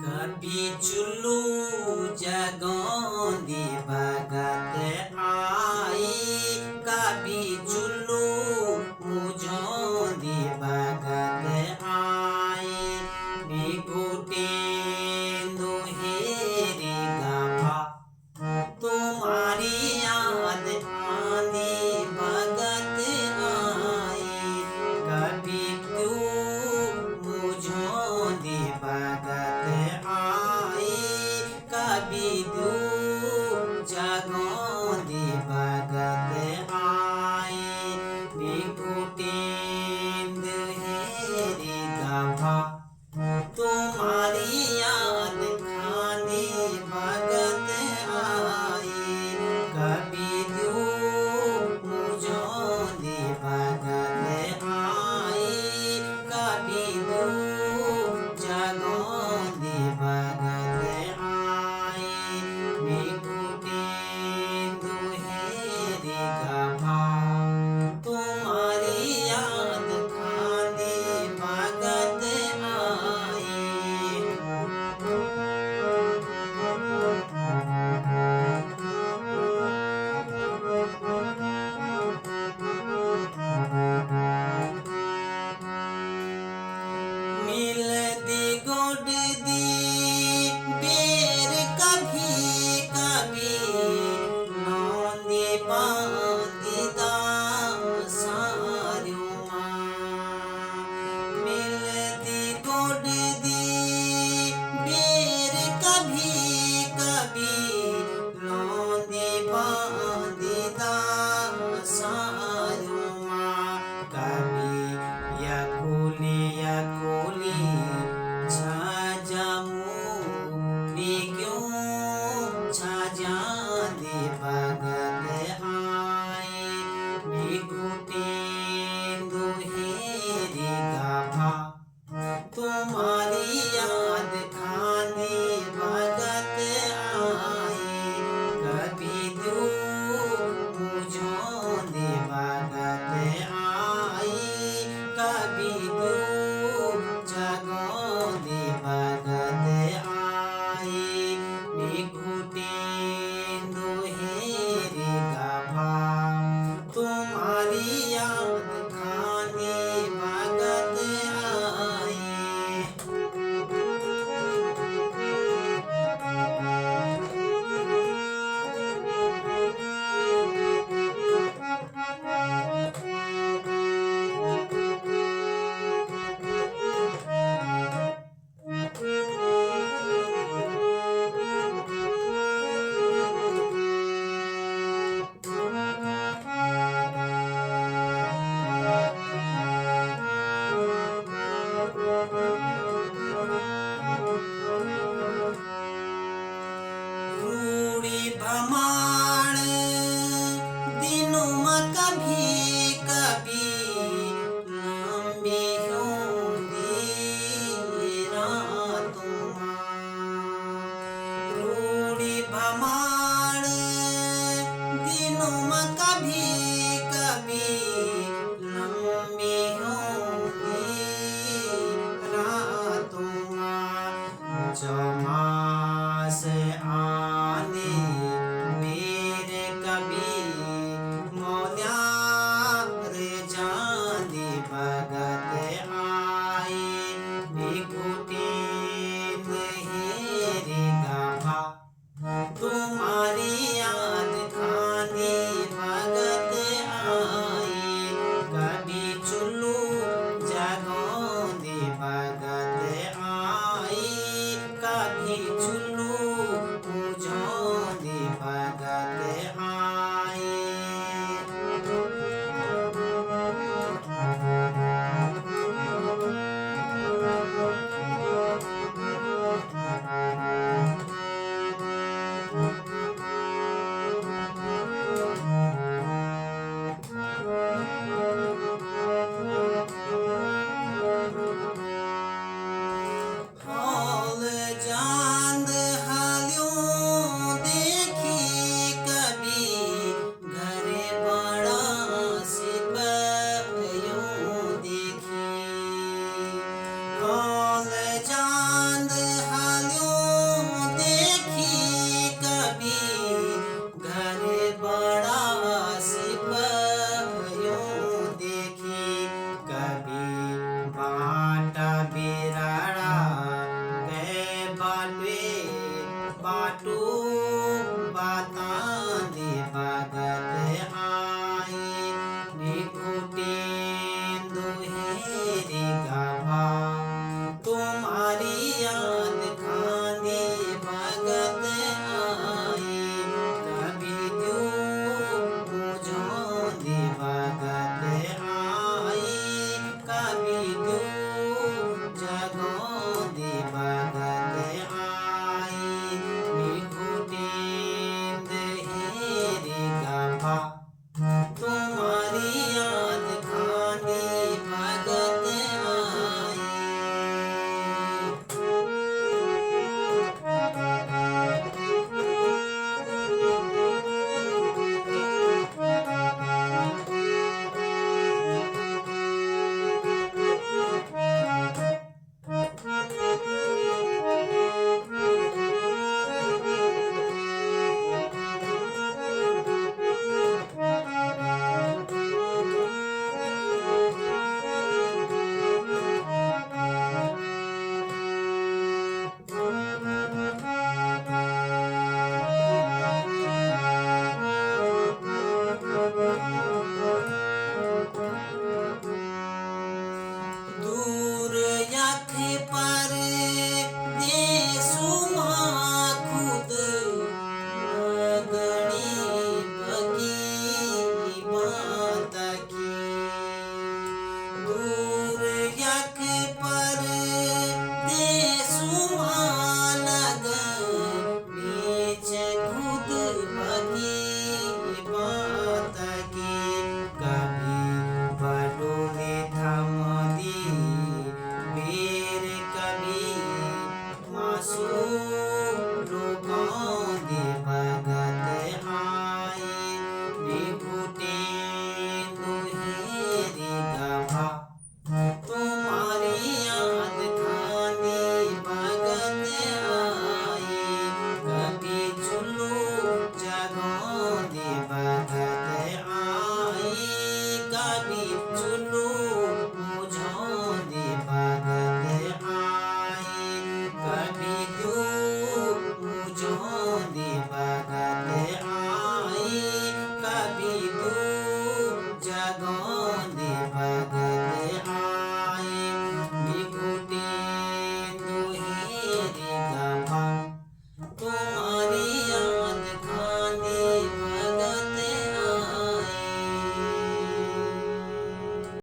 कभी चुल्लू जगोंदी भगत आई, कभी चुल्लू मुझोंदी भगत आई। निगुटे हेरी गभा तुम्हारी याद आंधी भगत आई। कभी तू मुझोंदी भगत आई, कभी तू जगोंदी भगत आई। निगुटेंद हेरी गभा तुम्हारी याद खानी भगत आई। कभी तू मुझोंदी भगत आई, कभी तू जगोंदी भगत आई। निगुटेंद हेरी गभा तुम्हारी याद खानी भगत आई। मिलदी गोडदी बेर कभी कभी नौंदी बांदी सारुमा। मिलदी गोडदी बेर कभी कभी नौंदी बांदी सारुमा। कभी यकुली यकुली छाजामू क्यों छाजांदी भगत आई। निगुटेंद हेरी गभा तुम्हारी याद खानी भगत आई। कभी तू मुझोंदी भगत आई, कभी तू जगोंदी भगत आई। निगुटेंद हेरी गभा तुम्हारी याद खानी भगत आई। रूड़ी भ्रमण दिनों में कभी कभी लंबी होंदी रातों में। रूड़ी भ्रमण दिनों में कभी कभी लंबी होंदी रातों में। जमा से